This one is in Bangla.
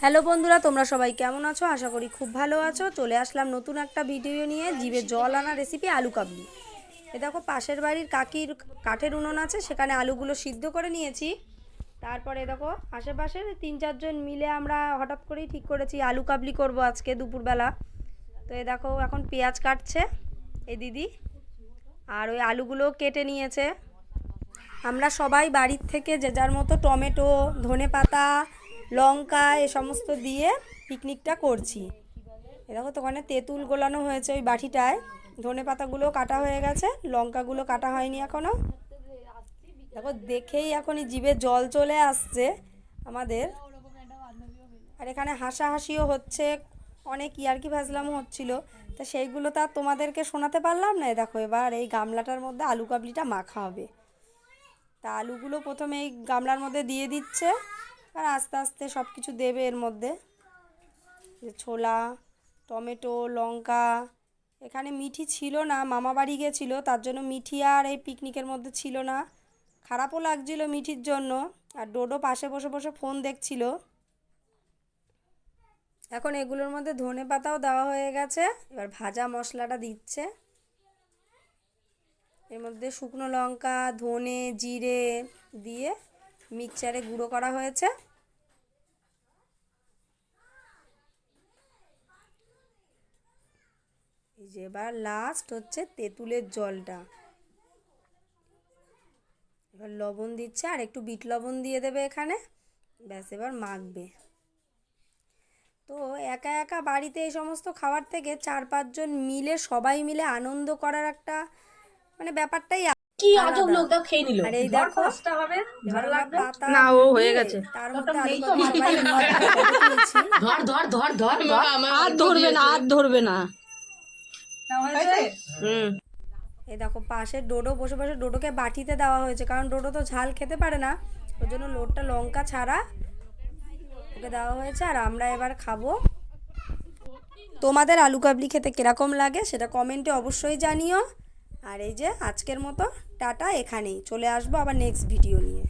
হ্যালো বন্ধুরা, তোমরা সবাই কেমন আছো? আশা করি খুব ভালো আছো। চলে আসলাম নতুন একটা ভিডিও নিয়ে, জিভে জল আনা রেসিপি আলু কাবলি। এ দেখো, পাশের বাড়ির কাকির কাঠের উনুন আছে, সেখানে আলুগুলো সিদ্ধ করে নিয়েছি। তারপরে দেখো, আশেপাশের 3-4 জন মিলে আমরা হঠাৎ করেই ঠিক করেছি আলু কাবলি করব আজকে দুপুরবেলা। তো এ দেখো, এখন পেঁয়াজ কাটছে এই দিদি, আর ওই আলুগুলো কেটে নিয়েছে। আমরা সবাই বাড়ির থেকে যে যার মতো টমেটো, ধনেপাতা, লঙ্কা এ সমস্ত দিয়ে পিকনিকটা করছি। এ দেখো, তো ওখানে তেঁতুল গোলানো হয়েছে ওই বাটিটায়। ধনেপাতাগুলো কাটা হয়ে গেছে, লঙ্কাগুলো কাটা হয়নি এখনও। দেখো, দেখেই এখনই জিভে জল চলে আসছে আমাদের। আর এখানে হাসাহাসিও হচ্ছে, অনেক ইয়ার্কি ফাজলামও হচ্ছিল। তা সেইগুলো তো আর তোমাদেরকে শোনাতে পারলাম না। দেখো, এবার এই গামলাটার মধ্যে আলু কাবলিটা মাখা হবে। তা আলুগুলো প্রথমে এই গামলার মধ্যে দিয়ে দিচ্ছে, আর আস্তে আস্তে সব কিছু দেবে এর মধ্যে। ছোলা, টমেটো, লঙ্কা। এখানে মিঠি ছিল না, মামা বাড়ি গেছিলো, তার জন্য মিঠি আর এই পিকনিকের মধ্যে ছিল না। খারাপও লাগছিল মিঠির জন্য। আর ডোডো পাশে বসে বসে ফোন দেখছিল। এখন এগুলোর মধ্যে ধনে পাতাও দেওয়া হয়ে গেছে। এবার ভাজা মশলাটা দিচ্ছে। এর মধ্যে শুকনো লঙ্কা, ধনে, জিরে দিয়ে মিক্সচারে গুঁড়ো করা হয়েছে। এই যে এবার লাস্ট হচ্ছে তেঁতুলের জলটা। এবার লবণ দিচ্ছে, আর একটু বিট লবণ দিয়ে দেবে এখানে। ব্যাস, এবার মাখবে। তো একা একা বাড়িতে এই সমস্ত খাবার থেকে 4-5 জন মিলে সবাই মিলে আনন্দ করার একটা মানে ব্যাপারটাই কি আজব লোক, দাও খেয়ে নিল। আর এই দেখো, ভালো লাগবে পাতা না, ও হয়ে গেছে। তার মধ্যে আলু কাবলি সবাই ফটো তুলছি। ধর ধর ধর ধর আর ধরবে না, আর ধরবে না। এই দেখো, পাশে ডোডো বসে বসে ডোডোকে বাটিতে দেওয়া হয়েছে, কারণ ডোডো তো ঝাল খেতে পারে না। ওই জন্য লোটটা লঙ্কা ছাড়া ওকে দেওয়া হয়েছে। আর আমরা এবার খাবো। তোমাদের আলু কাবলি খেতে কিরকম লাগে সেটা কমেন্টে অবশ্যই জানিও। আর এই যে আজকের মতো টাটা, এখানেই চলে আসবো আবার নেক্সট ভিডিও নিয়ে।